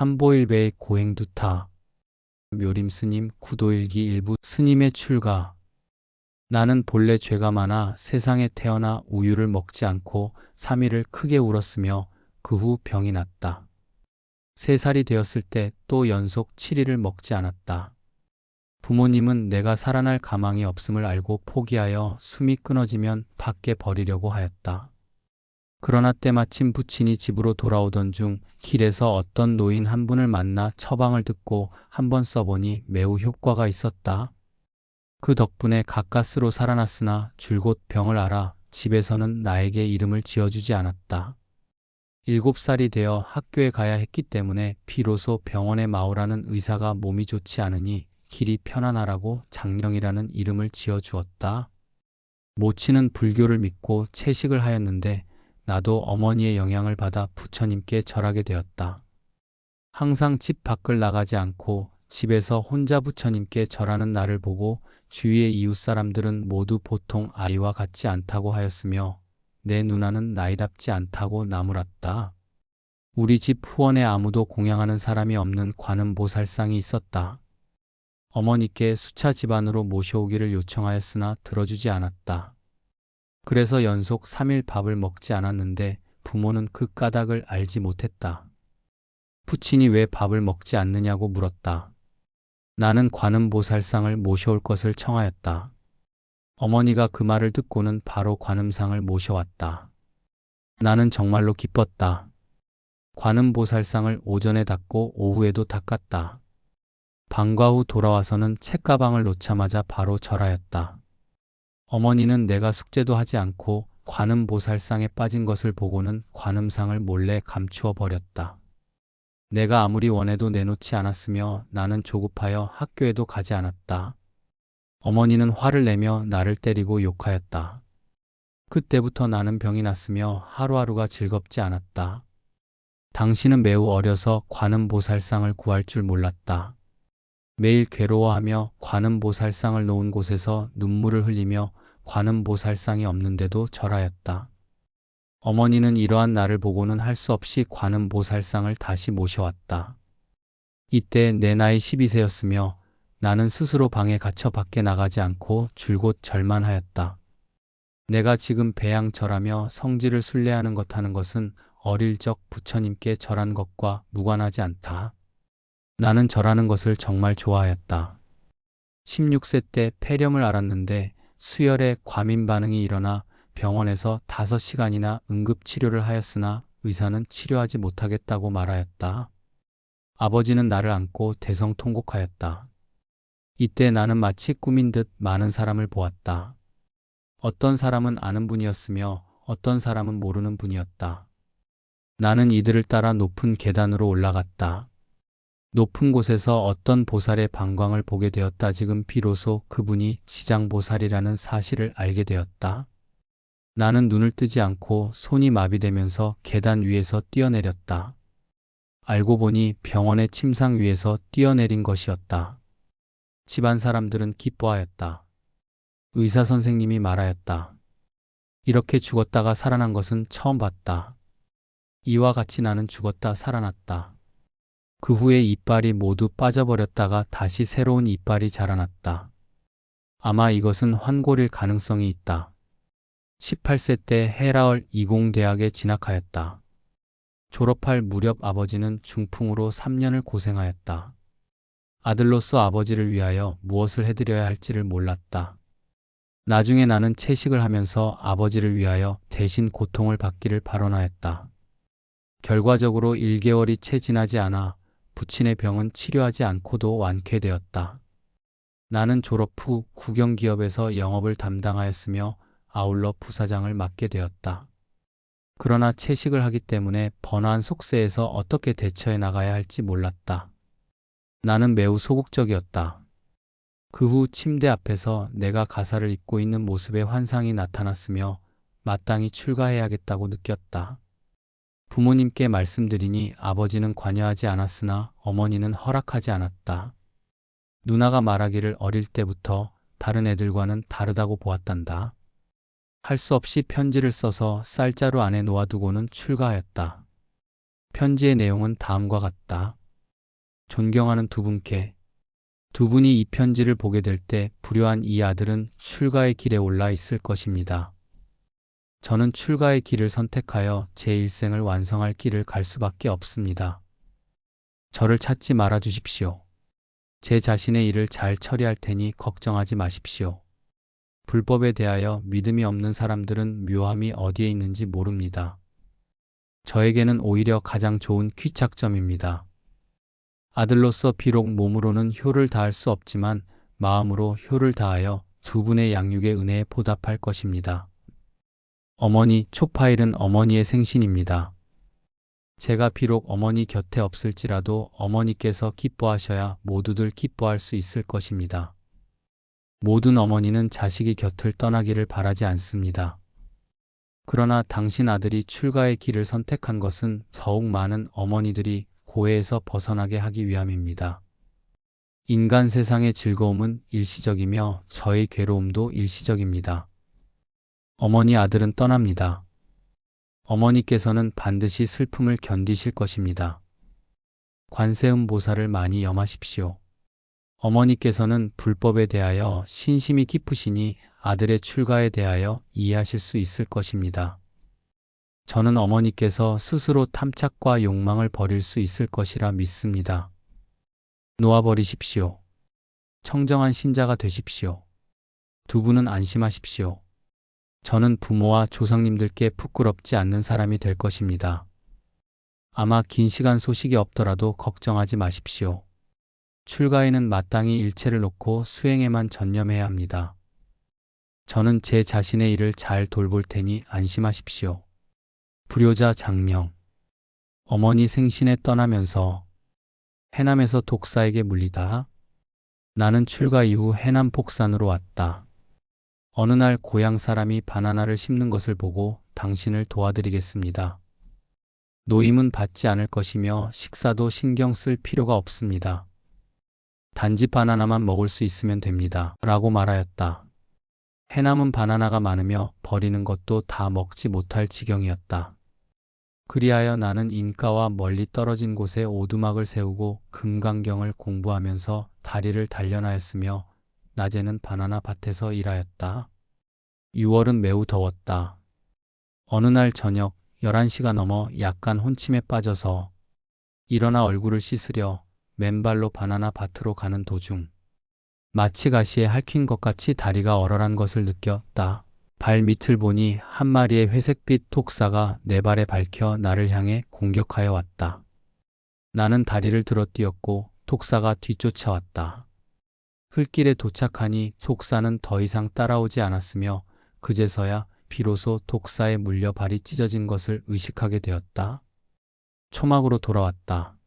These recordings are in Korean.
삼보일배의 고행두타. 묘림스님 구도일기 일부. 스님의 출가. 나는 본래 죄가 많아 세상에 태어나 우유를 먹지 않고 3일을 크게 울었으며 그 후 병이 났다. 3살이 되었을 때 또 연속 7일을 먹지 않았다. 부모님은 내가 살아날 가망이 없음을 알고 포기하여 숨이 끊어지면 밖에 버리려고 하였다. 그러나 때마침 부친이 집으로 돌아오던 중 길에서 어떤 노인 한 분을 만나 처방을 듣고 한번 써보니 매우 효과가 있었다. 그 덕분에 가까스로 살아났으나 줄곧 병을 앓아 집에서는 나에게 이름을 지어주지 않았다. 7살이 되어 학교에 가야 했기 때문에 비로소 병원에 마오라는 의사가 몸이 좋지 않으니 길이 편안하라고 장령이라는 이름을 지어주었다. 모친은 불교를 믿고 채식을 하였는데 나도 어머니의 영향을 받아 부처님께 절하게 되었다. 항상 집 밖을 나가지 않고 집에서 혼자 부처님께 절하는 나를 보고 주위의 이웃 사람들은 모두 보통 아이와 같지 않다고 하였으며 내 누나는 나이답지 않다고 나무랐다. 우리 집 후원에 아무도 공양하는 사람이 없는 관음보살상이 있었다. 어머니께 수차 집안으로 모셔오기를 요청하였으나 들어주지 않았다. 그래서 연속 3일 밥을 먹지 않았는데 부모는 그 까닭을 알지 못했다. 부친이 왜 밥을 먹지 않느냐고 물었다. 나는 관음보살상을 모셔올 것을 청하였다. 어머니가 그 말을 듣고는 바로 관음상을 모셔왔다. 나는 정말로 기뻤다. 관음보살상을 오전에 닦고 오후에도 닦았다. 방과 후 돌아와서는 책가방을 놓자마자 바로 절하였다. 어머니는 내가 숙제도 하지 않고 관음보살상에 빠진 것을 보고는 관음상을 몰래 감추어 버렸다. 내가 아무리 원해도 내놓지 않았으며 나는 조급하여 학교에도 가지 않았다. 어머니는 화를 내며 나를 때리고 욕하였다. 그때부터 나는 병이 났으며 하루하루가 즐겁지 않았다. 당신은 매우 어려서 관음보살상을 구할 줄 몰랐다. 매일 괴로워하며 관음보살상을 놓은 곳에서 눈물을 흘리며 관음보살상이 없는데도 절하였다. 어머니는 이러한 나를 보고는 할 수 없이 관음보살상을 다시 모셔왔다. 이때 내 나이 12세였으며 나는 스스로 방에 갇혀 밖에 나가지 않고 줄곧 절만 하였다. 내가 지금 배양절하며 성질을 순례하는 것 하는 것은 어릴 적 부처님께 절한 것과 무관하지 않다. 나는 절하는 것을 정말 좋아하였다. 16세 때 폐렴을 앓았는데 수혈에 과민 반응이 일어나 병원에서 5시간이나 응급치료를 하였으나 의사는 치료하지 못하겠다고 말하였다. 아버지는 나를 안고 대성통곡하였다. 이때 나는 마치 꿈인 듯 많은 사람을 보았다. 어떤 사람은 아는 분이었으며 어떤 사람은 모르는 분이었다. 나는 이들을 따라 높은 계단으로 올라갔다. 높은 곳에서 어떤 보살의 방광을 보게 되었다. 지금 비로소 그분이 지장보살이라는 사실을 알게 되었다. 나는 눈을 뜨지 않고 손이 마비되면서 계단 위에서 뛰어내렸다. 알고 보니 병원의 침상 위에서 뛰어내린 것이었다. 집안 사람들은 기뻐하였다. 의사 선생님이 말하였다. 이렇게 죽었다가 살아난 것은 처음 봤다. 이와 같이 나는 죽었다 살아났다. 그 후에 이빨이 모두 빠져버렸다가 다시 새로운 이빨이 자라났다. 아마 이것은 환골일 가능성이 있다. 18세 때 헤라얼 이공대학에 진학하였다. 졸업할 무렵 아버지는 중풍으로 3년을 고생하였다. 아들로서 아버지를 위하여 무엇을 해드려야 할지를 몰랐다. 나중에 나는 채식을 하면서 아버지를 위하여 대신 고통을 받기를 발언하였다. 결과적으로 1개월이 채 지나지 않아 부친의 병은 치료하지 않고도 완쾌되었다. 나는 졸업 후 국영기업에서 영업을 담당하였으며 아울러 부사장을 맡게 되었다. 그러나 채식을 하기 때문에 번화한 속세에서 어떻게 대처해 나가야 할지 몰랐다. 나는 매우 소극적이었다. 그 후 침대 앞에서 내가 가사를 입고 있는 모습의 환상이 나타났으며 마땅히 출가해야겠다고 느꼈다. 부모님께 말씀드리니 아버지는 관여하지 않았으나 어머니는 허락하지 않았다. 누나가 말하기를 어릴 때부터 다른 애들과는 다르다고 보았단다. 할 수 없이 편지를 써서 쌀자루 안에 놓아두고는 출가하였다. 편지의 내용은 다음과 같다. 존경하는 두 분께. 두 분이 이 편지를 보게 될 때 불효한 이 아들은 출가의 길에 올라 있을 것입니다. 저는 출가의 길을 선택하여 제 일생을 완성할 길을 갈 수밖에 없습니다. 저를 찾지 말아 주십시오. 제 자신의 일을 잘 처리할 테니 걱정하지 마십시오. 불법에 대하여 믿음이 없는 사람들은 묘함이 어디에 있는지 모릅니다. 저에게는 오히려 가장 좋은 귀착점입니다. 아들로서 비록 몸으로는 효를 다할 수 없지만 마음으로 효를 다하여 두 분의 양육의 은혜에 보답할 것입니다. 어머니, 초파일은 어머니의 생신입니다. 제가 비록 어머니 곁에 없을지라도 어머니께서 기뻐하셔야 모두들 기뻐할 수 있을 것입니다. 모든 어머니는 자식이 곁을 떠나기를 바라지 않습니다. 그러나 당신 아들이 출가의 길을 선택한 것은 더욱 많은 어머니들이 고해에서 벗어나게 하기 위함입니다. 인간 세상의 즐거움은 일시적이며 저의 괴로움도 일시적입니다. 어머니 아들은 떠납니다. 어머니께서는 반드시 슬픔을 견디실 것입니다. 관세음 보살을 많이 염하십시오. 어머니께서는 불법에 대하여 신심이 깊으시니 아들의 출가에 대하여 이해하실 수 있을 것입니다. 저는 어머니께서 스스로 탐착과 욕망을 버릴 수 있을 것이라 믿습니다. 놓아버리십시오. 청정한 신자가 되십시오. 두 분은 안심하십시오. 저는 부모와 조상님들께 부끄럽지 않는 사람이 될 것입니다. 아마 긴 시간 소식이 없더라도 걱정하지 마십시오. 출가에는 마땅히 일체를 놓고 수행에만 전념해야 합니다. 저는 제 자신의 일을 잘 돌볼 테니 안심하십시오. 불효자 장명. 어머니 생신에 떠나면서 해남에서 독사에게 물리다. 나는 출가 이후 해남 폭산으로 왔다. 어느 날 고향 사람이 바나나를 심는 것을 보고 당신을 도와드리겠습니다. 노임은 받지 않을 것이며 식사도 신경 쓸 필요가 없습니다. 단지 바나나만 먹을 수 있으면 됩니다. 라고 말하였다. 해남은 바나나가 많으며 버리는 것도 다 먹지 못할 지경이었다. 그리하여 나는 인가와 멀리 떨어진 곳에 오두막을 세우고 금강경을 공부하면서 다리를 단련하였으며 낮에는 바나나 밭에서 일하였다. 6월은 매우 더웠다. 어느 날 저녁 11시가 넘어 약간 혼침에 빠져서 일어나 얼굴을 씻으려 맨발로 바나나 밭으로 가는 도중 마치 가시에 핥힌 것 같이 다리가 얼얼한 것을 느꼈다. 발 밑을 보니 한 마리의 회색빛 독사가 내 발에 밝혀 나를 향해 공격하여 왔다. 나는 다리를 들어뛰었고 독사가 뒤쫓아왔다. 흙길에 도착하니 독사는 더 이상 따라오지 않았으며 그제서야 비로소 독사에 물려 발이 찢어진 것을 의식하게 되었다. 초막으로 돌아왔다.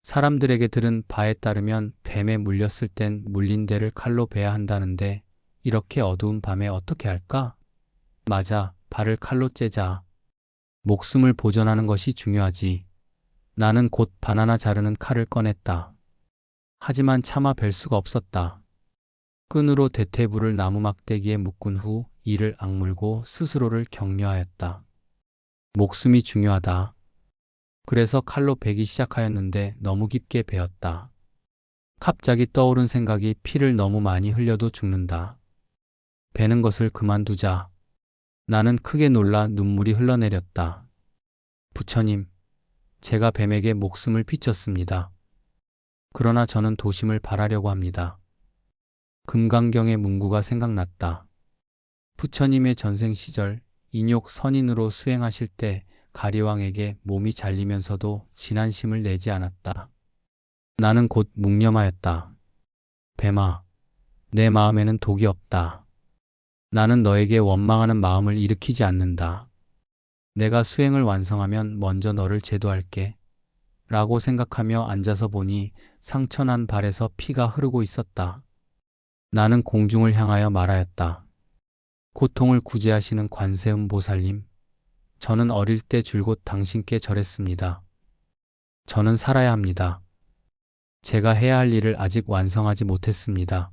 사람들에게 들은 바에 따르면 뱀에 물렸을 땐 물린 데를 칼로 베야 한다는데 이렇게 어두운 밤에 어떻게 할까? 맞아, 발을 칼로 째자. 목숨을 보존하는 것이 중요하지. 나는 곧 바나나 자르는 칼을 꺼냈다. 하지만 차마 뵐 수가 없었다. 끈으로 대퇴부를 나무 막대기에 묶은 후 이를 악물고 스스로를 격려하였다. 목숨이 중요하다. 그래서 칼로 베기 시작하였는데 너무 깊게 베었다. 갑자기 떠오른 생각이 피를 너무 많이 흘려도 죽는다. 베는 것을 그만두자. 나는 크게 놀라 눈물이 흘러내렸다. 부처님, 제가 뱀에게 목숨을 비쳤습니다. 그러나 저는 도심을 발하려고 합니다. 금강경의 문구가 생각났다. 부처님의 전생 시절 인욕 선인으로 수행하실 때 가리왕에게 몸이 잘리면서도 진한심을 내지 않았다. 나는 곧 묵념하였다. 뱀아, 내 마음에는 독이 없다. 나는 너에게 원망하는 마음을 일으키지 않는다. 내가 수행을 완성하면 먼저 너를 제도할게. 라고 생각하며 앉아서 보니 상처난 발에서 피가 흐르고 있었다. 나는 공중을 향하여 말하였다. 고통을 구제하시는 관세음 보살님, 저는 어릴 때 줄곧 당신께 절했습니다. 저는 살아야 합니다. 제가 해야 할 일을 아직 완성하지 못했습니다.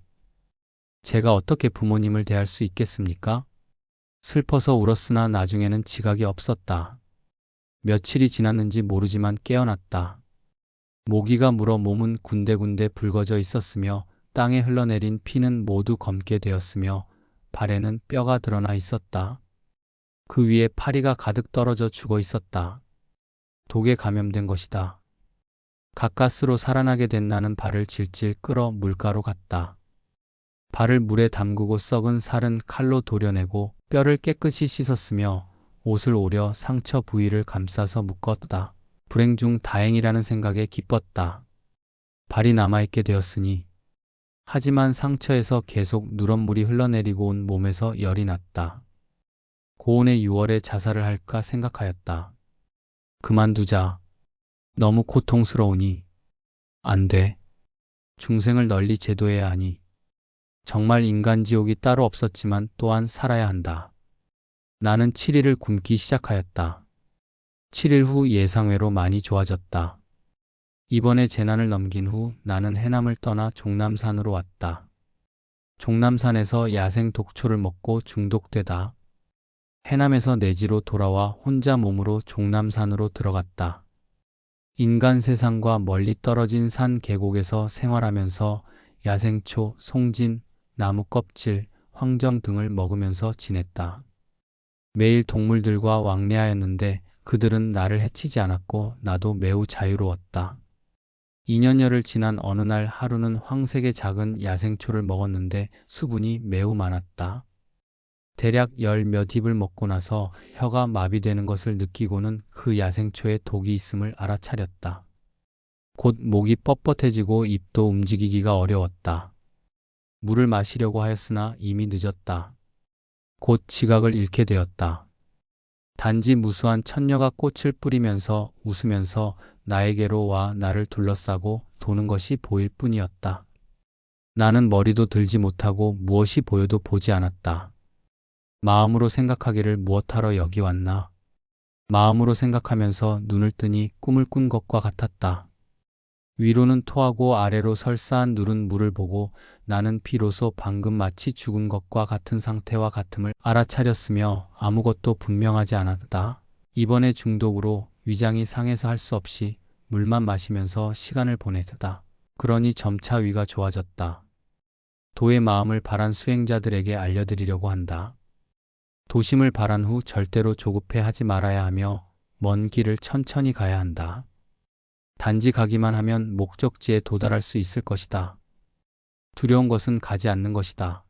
제가 어떻게 부모님을 대할 수 있겠습니까? 슬퍼서 울었으나 나중에는 지각이 없었다. 며칠이 지났는지 모르지만 깨어났다. 모기가 물어 몸은 군데군데 붉어져 있었으며 땅에 흘러내린 피는 모두 검게 되었으며 발에는 뼈가 드러나 있었다. 그 위에 파리가 가득 떨어져 죽어 있었다. 독에 감염된 것이다. 가까스로 살아나게 된 나는 발을 질질 끌어 물가로 갔다. 발을 물에 담그고 썩은 살은 칼로 도려내고 뼈를 깨끗이 씻었으며 옷을 오려 상처 부위를 감싸서 묶었다. 불행 중 다행이라는 생각에 기뻤다. 발이 남아있게 되었으니. 하지만 상처에서 계속 누런물이 흘러내리고 온 몸에서 열이 났다. 고온의 6월에 자살을 할까 생각하였다. 그만두자. 너무 고통스러우니. 안 돼. 중생을 널리 제도해야 하니. 정말 인간지옥이 따로 없었지만 또한 살아야 한다. 나는 7일을 굶기 시작하였다. 7일 후 예상외로 많이 좋아졌다. 이번에 재난을 넘긴 후 나는 해남을 떠나 종남산으로 왔다. 종남산에서 야생 독초를 먹고 중독되다. 해남에서 내지로 돌아와 혼자 몸으로 종남산으로 들어갔다. 인간 세상과 멀리 떨어진 산 계곡에서 생활하면서 야생초, 송진, 나무 껍질, 황정 등을 먹으면서 지냈다. 매일 동물들과 왕래하였는데 그들은 나를 해치지 않았고 나도 매우 자유로웠다. 2년여를 지난 어느 날 하루는 황색의 작은 야생초를 먹었는데 수분이 매우 많았다. 대략 10몇 입을 먹고 나서 혀가 마비되는 것을 느끼고는 그 야생초에 독이 있음을 알아차렸다. 곧 목이 뻣뻣해지고 입도 움직이기가 어려웠다. 물을 마시려고 하였으나 이미 늦었다. 곧 지각을 잃게 되었다. 단지 무수한 천녀가 꽃을 뿌리면서 웃으면서 나에게로 와 나를 둘러싸고 도는 것이 보일 뿐이었다. 나는 머리도 들지 못하고 무엇이 보여도 보지 않았다. 마음으로 생각하기를 무엇하러 여기 왔나. 마음으로 생각하면서 눈을 뜨니 꿈을 꾼 것과 같았다. 위로는 토하고 아래로 설사한 누른 물을 보고 나는 비로소 방금 마치 죽은 것과 같은 상태와 같음을 알아차렸으며 아무것도 분명하지 않았다. 이번에 중독으로 위장이 상해서 할 수 없이 물만 마시면서 시간을 보내다. 그러니 점차 위가 좋아졌다. 도의 마음을 바란 수행자들에게 알려드리려고 한다. 도심을 바란 후 절대로 조급해 하지 말아야 하며 먼 길을 천천히 가야 한다. 단지 가기만 하면 목적지에 도달할 수 있을 것이다. 두려운 것은 가지 않는 것이다.